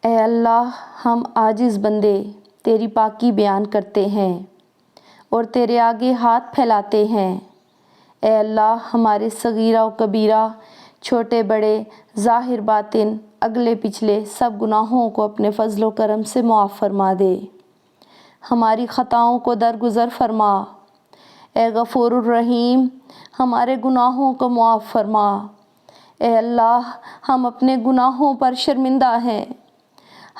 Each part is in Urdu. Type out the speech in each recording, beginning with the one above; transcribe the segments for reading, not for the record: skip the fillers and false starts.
اے اللہ، ہم عاجز بندے تیری پاکی بیان کرتے ہیں اور تیرے آگے ہاتھ پھیلاتے ہیں۔ اے اللہ، ہمارے صغیرہ و کبیرہ، چھوٹے بڑے، ظاہر باطن، اگلے پچھلے سب گناہوں کو اپنے فضل و کرم سے معاف فرما دے۔ ہماری خطاؤں کو درگزر فرما۔ اے غفور الرحیم، ہمارے گناہوں کو معاف فرما۔ اے اللہ، ہم اپنے گناہوں پر شرمندہ ہیں،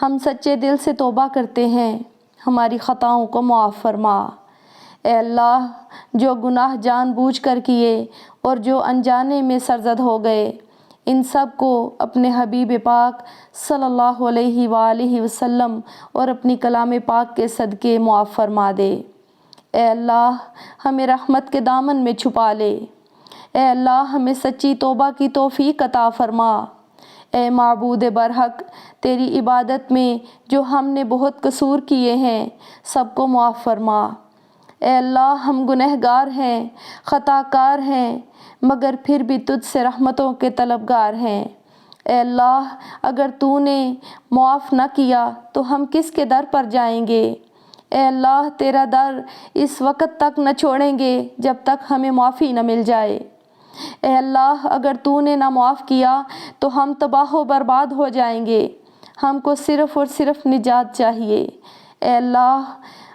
ہم سچے دل سے توبہ کرتے ہیں، ہماری خطاؤں کو معاف فرما۔ اے اللہ، جو گناہ جان بوجھ کر کیے اور جو انجانے میں سرزد ہو گئے، ان سب کو اپنے حبیب پاک صلی اللہ علیہ وآلہ وسلم اور اپنی کلام پاک کے صدقے معاف فرما دے۔ اے اللہ، ہمیں رحمت کے دامن میں چھپا لے۔ اے اللہ، ہمیں سچی توبہ کی توفیق عطا فرما۔ اے معبود برحق، تیری عبادت میں جو ہم نے بہت قصور کیے ہیں، سب کو معاف فرما۔ اے اللہ، ہم گنہگار ہیں، خطا کار ہیں، مگر پھر بھی تجھ سے رحمتوں کے طلبگار ہیں۔ اے اللہ، اگر تو نے معاف نہ کیا تو ہم کس کے در پر جائیں گے؟ اے اللہ، تیرا در اس وقت تک نہ چھوڑیں گے جب تک ہمیں معافی نہ مل جائے۔ اے اللہ، اگر تو نے نہ معاف کیا تو ہم تباہ و برباد ہو جائیں گے، ہم کو صرف اور صرف نجات چاہیے۔ اے اللہ،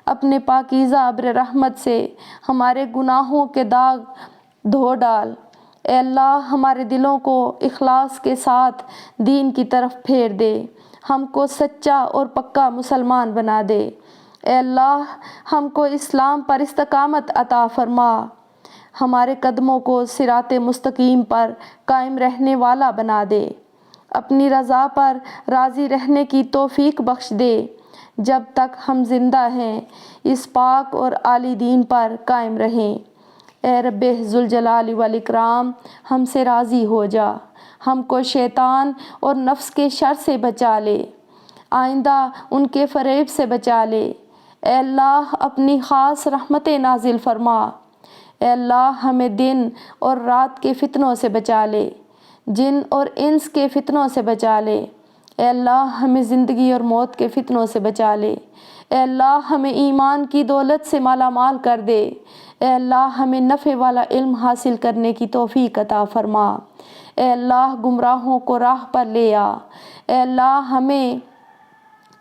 اپنے پاکیزہ ابر رحمت سے ہمارے گناہوں کے داغ دھو ڈال۔ اے اللہ، ہمارے دلوں کو اخلاص کے ساتھ دین کی طرف پھیر دے، ہم کو سچا اور پکا مسلمان بنا دے۔ اے اللہ، ہم کو اسلام پر استقامت عطا فرما، ہمارے قدموں کو صراط مستقیم پر قائم رہنے والا بنا دے، اپنی رضا پر راضی رہنے کی توفیق بخش دے۔ جب تک ہم زندہ ہیں اس پاک اور عالی دین پر قائم رہیں۔ اے رب ذوالجلال والاکرام، ہم سے راضی ہو جا، ہم کو شیطان اور نفس کے شر سے بچا لے، آئندہ ان کے فریب سے بچا لے۔ اے اللہ، اپنی خاص رحمتیں نازل فرما۔ اے اللہ، ہمیں دن اور رات کے فتنوں سے بچا لے، جن اور انس کے فتنوں سے بچا لے۔ اے اللہ، ہمیں زندگی اور موت کے فتنوں سے بچا لے۔ اے اللہ، ہمیں ایمان کی دولت سے مالا مال کر دے۔ اے اللہ، ہمیں نفع والا علم حاصل کرنے کی توفیق عطا فرما۔ اے اللہ، گمراہوں کو راہ پر لے آ۔ اے اللہ، ہمیں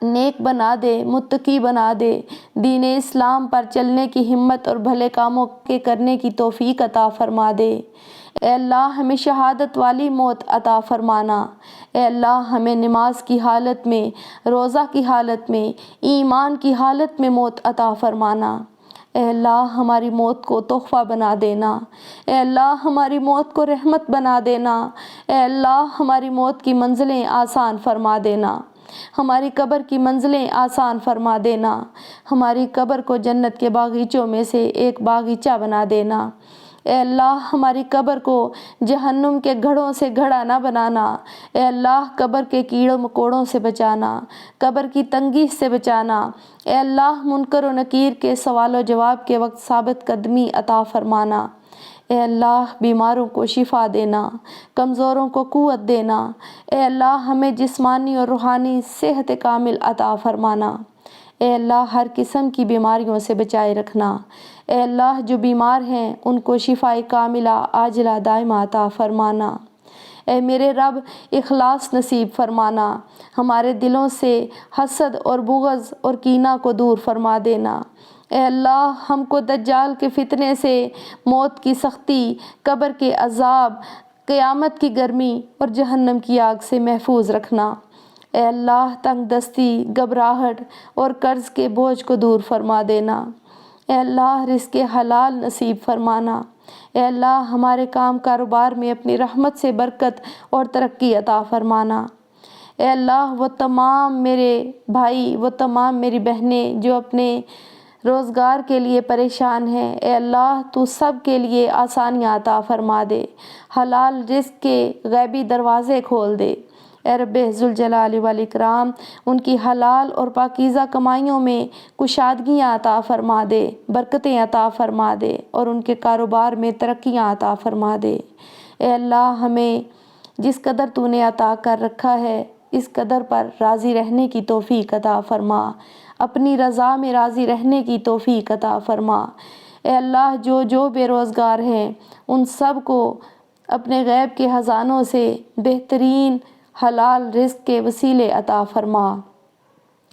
نیک بنا دے، متقی بنا دے، دین اسلام پر چلنے کی ہمت اور بھلے کاموں کے کرنے کی توفیق عطا فرما دے۔ اے اللہ، ہمیں شہادت والی موت عطا فرمانا۔ اے اللہ، ہمیں نماز کی حالت میں، روزہ کی حالت میں، ایمان کی حالت میں موت عطا فرمانا۔ اے اللہ، ہماری موت کو تحفہ بنا دینا۔ اے اللہ، ہماری موت کو رحمت بنا دینا۔ اے اللہ، ہماری موت کی منزلیں آسان فرما دینا، ہماری قبر کی منزلیں آسان فرما دینا، ہماری قبر کو جنت کے باغیچوں میں سے ایک باغیچہ بنا دینا۔ اے اللہ، ہماری قبر کو جہنم کے گڑھوں سے گھڑا نہ بنانا۔ اے اللہ، قبر کے کیڑوں مکوڑوں سے بچانا، قبر کی تنگی سے بچانا۔ اے اللہ، منکر و نکیر کے سوال و جواب کے وقت ثابت قدمی عطا فرمانا۔ اے اللہ، بیماروں کو شفا دینا، کمزوروں کو قوت دینا۔ اے اللہ، ہمیں جسمانی اور روحانی صحت کامل عطا فرمانا۔ اے اللہ، ہر قسم کی بیماریوں سے بچائے رکھنا۔ اے اللہ، جو بیمار ہیں ان کو شفائے کاملہ عاجلہ دائمہ عطا فرمانا۔ اے میرے رب، اخلاص نصیب فرمانا، ہمارے دلوں سے حسد اور بغض اور کینہ کو دور فرما دینا۔ اے اللہ، ہم کو دجال کے فتنے سے، موت کی سختی، قبر کے عذاب، قیامت کی گرمی اور جہنم کی آگ سے محفوظ رکھنا۔ اے اللہ، تنگ دستی، گھبراہٹ اور قرض کے بوجھ کو دور فرما دینا۔ اے اللہ، رزق حلال نصیب فرمانا۔ اے اللہ، ہمارے کام کاروبار میں اپنی رحمت سے برکت اور ترقی عطا فرمانا۔ اے اللہ، وہ تمام میرے بھائی، وہ تمام میری بہنیں جو اپنے روزگار کے لیے پریشان ہیں، اے اللہ، تو سب کے لیے آسانیاں عطا فرما دے، حلال رزق کے غیبی دروازے کھول دے۔ اے رب ذوالجلال والاکرام، ان کی حلال اور پاکیزہ کمائیوں میں کشادگیاں عطا فرما دے، برکتیں عطا فرما دے اور ان کے کاروبار میں ترقیاں عطا فرما دے۔ اے اللہ، ہمیں جس قدر تو نے عطا کر رکھا ہے اس قدر پر راضی رہنے کی توفیق عطا فرما، اپنی رضا میں راضی رہنے کی توفیق عطا فرما۔ اے اللہ جو بے روزگار ہیں ان سب کو اپنے غیب کے خزانوں سے بہترین حلال رزق کے وسیلے عطا فرما۔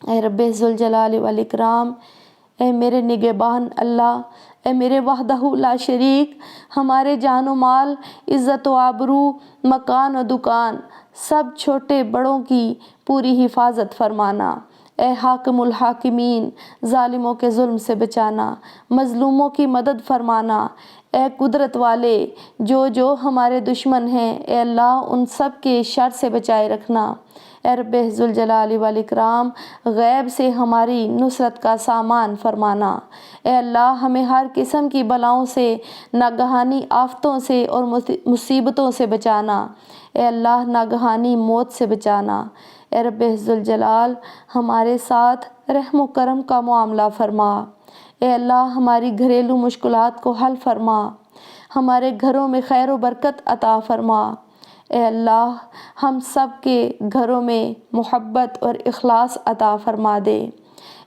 اے رب ذوالجلال والاکرام، اے میرے نگہبان اللہ، اے میرے وحدہ لا شریک، ہمارے جان و مال، عزت و آبرو، مکان و دکان، سب چھوٹے بڑوں کی پوری حفاظت فرمانا۔ اے حاکم الحاکمین، ظالموں کے ظلم سے بچانا، مظلوموں کی مدد فرمانا۔ اے قدرت والے، جو ہمارے دشمن ہیں اے اللہ ان سب کے شر سے بچائے رکھنا۔ اے رب ذوالجلال والاکرام، غیب سے ہماری نصرت کا سامان فرمانا۔ اے اللہ ہمیں ہر قسم کی بلاؤں سے، ناگہانی آفتوں سے اور مصیبتوں سے بچانا۔ اے اللہ ناگہانی موت سے بچانا۔ اے رب ذوالجلال ہمارے ساتھ رحم و کرم کا معاملہ فرما۔ اے اللہ ہماری گھریلو مشکلات کو حل فرما، ہمارے گھروں میں خیر و برکت عطا فرما۔ اے اللہ ہم سب کے گھروں میں محبت اور اخلاص عطا فرما دے۔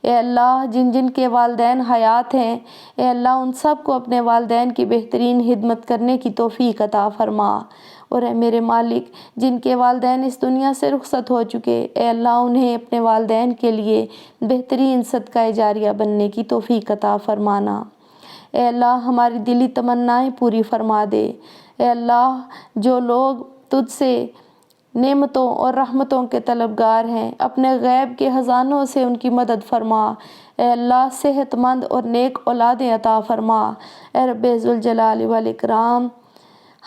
اے اللہ جن کے والدین حیات ہیں اے اللہ ان سب کو اپنے والدین کی بہترین خدمت کرنے کی توفیق عطا فرما۔ اور اے میرے مالک جن کے والدین اس دنیا سے رخصت ہو چکے اے اللہ انہیں اپنے والدین کے لیے بہترین صدقہ جاریہ بننے کی توفیق عطا فرمانا۔ اے اللہ ہماری دلی تمنائیں پوری فرما دے۔ اے اللہ جو لوگ تجھ سے نعمتوں اور رحمتوں کے طلبگار ہیں اپنے غیب کے خزانوں سے ان کی مدد فرما۔ اے اللہ صحت مند اور نیک اولادیں عطا فرما۔ اے رب ذوالجلال والاکرام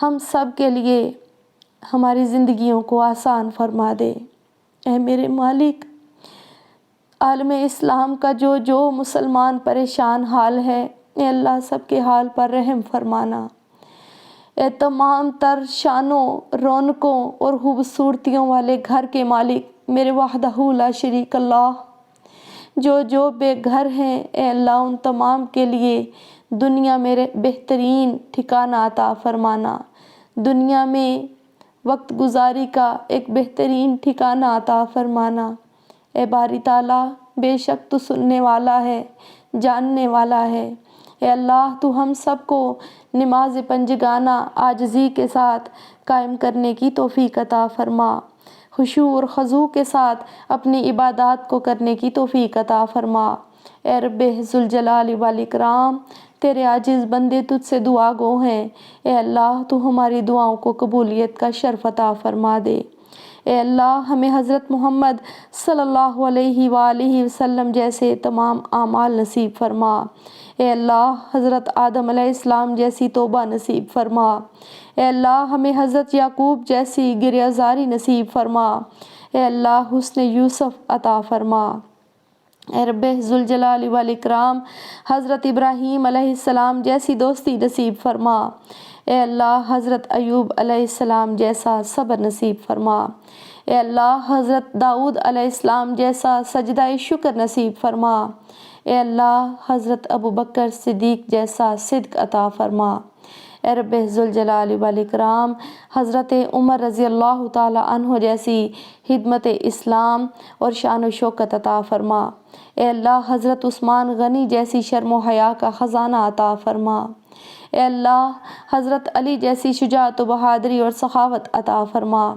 ہم سب کے لیے ہماری زندگیوں کو آسان فرما دے۔ اے میرے مالک عالم اسلام کا جو مسلمان پریشان حال ہے اے اللہ سب کے حال پر رحم فرمانا۔ اے تمام تر شانوں، رونقوں اور خوبصورتیوں والے گھر کے مالک میرے وحدہ لا شریک اللہ، جو بے گھر ہیں اے اللہ ان تمام کے لیے دنیا میں بہترین ٹھکانہ عطا فرمانا، دنیا میں وقت گزاری کا ایک بہترین ٹھکانہ عطا فرمانا۔ اے باری تعالیٰ بے شک تو سننے والا ہے، جاننے والا ہے۔ اے اللہ تو ہم سب کو نماز پنجگانہ عاجزی کے ساتھ قائم کرنے کی توفیق عطا فرما، خشوع اور خضوع کے ساتھ اپنی عبادات کو کرنے کی توفیق عطا فرما۔ اے رب ذوالجلال والاکرام تیرے عاجز بندے تجھ سے دعا گو ہیں، اے اللہ تو ہماری دعاؤں کو قبولیت کا شرف عطا فرما دے۔ اے اللہ ہمیں حضرت محمد صلی اللہ علیہ وآلہ وسلم جیسے تمام اعمال نصیب فرما۔ اے اللہ حضرت آدم علیہ السلام جیسی توبہ نصیب فرما۔ اے اللہ ہمیں حضرت یعقوب جیسی گریہ زاری نصیب فرما۔ اے اللہ حسن یوسف عطا فرما۔ اے رب ذوالجلال والاکرام حضرت ابراہیم علیہ السلام جیسی دوستی نصیب فرما۔ اے اللہ حضرت ایوب علیہ السلام جیسا صبر نصیب فرما۔ اے اللہ حضرت داؤد علیہ السلام جیسا سجدہ شکر نصیب فرما۔ اے اللہ حضرت ابوبکر صدیق جیسا صدق عطا فرما۔ اے رب ذوالجلال والاکرام حضرت عمر رضی اللہ تعالی عنہ جیسی خدمت اسلام اور شان و شوکت عطا فرما۔ اے اللہ حضرت عثمان غنی جیسی شرم و حیا کا خزانہ عطا فرما۔ اے اللہ حضرت علی جیسی شجاعت و بہادری اور سخاوت عطا فرما۔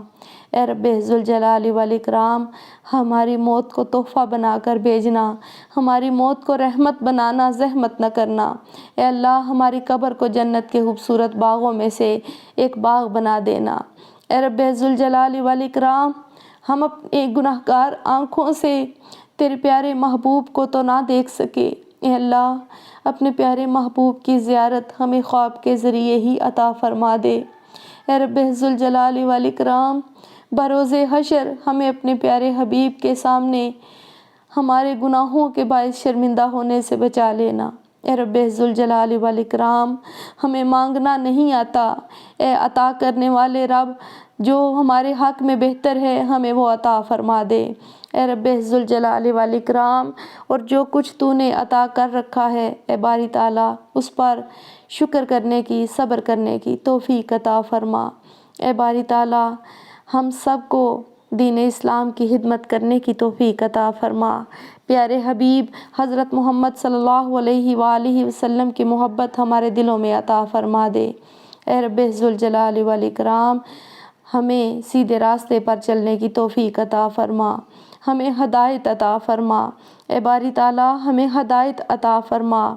اے رب ذوالجلال والاکرام ہماری موت کو تحفہ بنا کر بھیجنا، ہماری موت کو رحمت بنانا، زحمت نہ کرنا۔ اے اللہ ہماری قبر کو جنت کے خوبصورت باغوں میں سے ایک باغ بنا دینا۔ اے رب ذوالجلال والاکرام ہم اپنے گناہگار آنکھوں سے تیرے پیارے محبوب کو تو نہ دیکھ سکے، اے اللہ اپنے پیارے محبوب کی زیارت ہمیں خواب کے ذریعے ہی عطا فرما دے۔ اے رب ذوالجلال والاکرام بروز حشر ہمیں اپنے پیارے حبیب کے سامنے ہمارے گناہوں کے باعث شرمندہ ہونے سے بچا لینا۔ اے رب ذوالجلال والاکرام ہمیں مانگنا نہیں آتا، اے عطا کرنے والے رب جو ہمارے حق میں بہتر ہے ہمیں وہ عطا فرما دے۔ اے رب ذوالجلال والاکرام اور جو کچھ تو نے عطا کر رکھا ہے اے باری تعالیٰ اس پر شکر کرنے کی، صبر کرنے کی توفیق عطا فرما۔ اے باری تعالیٰ ہم سب کو دین اسلام کی خدمت کرنے کی توفیق عطا فرما۔ پیارے حبیب حضرت محمد صلی اللہ علیہ وآلہ وسلم کی محبت ہمارے دلوں میں عطا فرما دے۔ اے رب ذوالجلال والاکرام، ہمیں سیدھے راستے پر چلنے کی توفیق عطا فرما، ہمیں ہدایت عطا فرما۔ اے باری تعالیٰ ہمیں ہدایت عطا فرما۔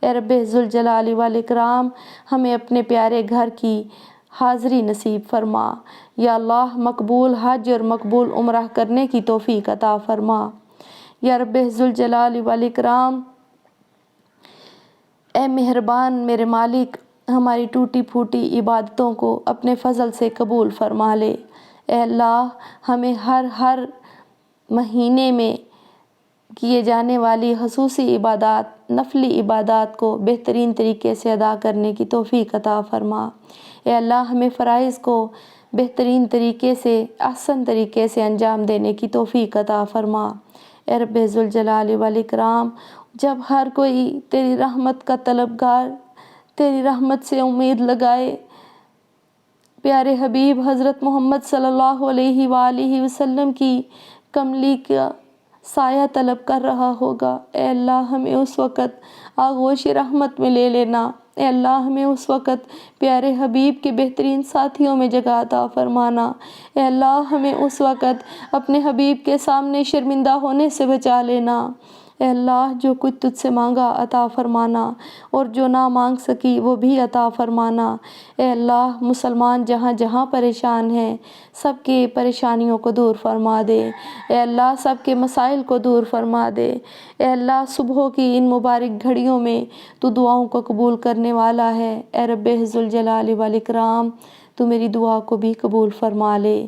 اے رب ذوالجلال والاکرام، ہمیں اپنے پیارے گھر کی حاضری نصیب فرما۔ یا اللہ مقبول حج اور مقبول عمرہ کرنے کی توفیق عطا فرما۔ یا رب ذوالجلال والاکرام، اے مہربان میرے مالک، ہماری ٹوٹی پھوٹی عبادتوں کو اپنے فضل سے قبول فرما لے۔ اے اللہ ہمیں ہر مہینے میں کیے جانے والی خصوصی عبادات، نفلی عبادات کو بہترین طریقے سے ادا کرنے کی توفیق عطا فرما۔ اے اللہ ہمیں فرائض کو بہترین طریقے سے، احسن طریقے سے انجام دینے کی توفیق عطا فرما۔ اے رب ذوالجلال والاکرام، جب ہر کوئی تیری رحمت کا طلبگار، تیری رحمت سے امید لگائے، پیارے حبیب حضرت محمد صلی اللہ علیہ وآلہ وسلم کی کملی کا سایہ طلب کر رہا ہوگا، اے اللہ ہمیں اس وقت آغوش رحمت میں لے لینا۔ اے اللہ ہمیں اس وقت پیارے حبیب کے بہترین ساتھیوں میں جگہ عطا فرمانا۔ اے اللہ ہمیں اس وقت اپنے حبیب کے سامنے شرمندہ ہونے سے بچا لینا۔ اے اللہ جو کچھ تجھ سے مانگا عطا فرمانا، اور جو نہ مانگ سکی وہ بھی عطا فرمانا۔ اے اللہ مسلمان جہاں جہاں پریشان ہیں، سب کی پریشانیوں کو دور فرما دے۔ اے اللہ سب کے مسائل کو دور فرما دے۔ اے اللہ صبح کی ان مبارک گھڑیوں میں تو دعاؤں کو قبول کرنے والا ہے۔ اے رب ذوالجلال والاکرام، تو میری دعا کو بھی قبول فرما لے۔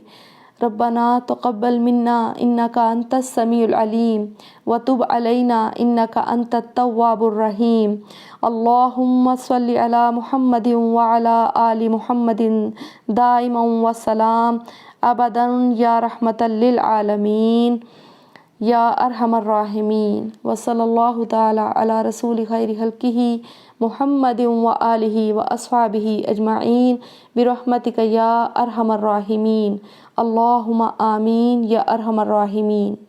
ربنا تقبل منا انک انت السمیع العلیم وتب علینا انک انت التواب الرحیم۔ اللہم صلی علی محمد وعلی آل محمد دائما وسلام ابدا یا رحمت للعالمین یا ارحم الراحمین۔ وصلی اللہ تعالی علی رسول خیر خلقہ محمد وآلہ واصحابہ اجمعین برحمتک یا ارحم الراحمین۔ اللہم آمین یا ارحم الراحمین۔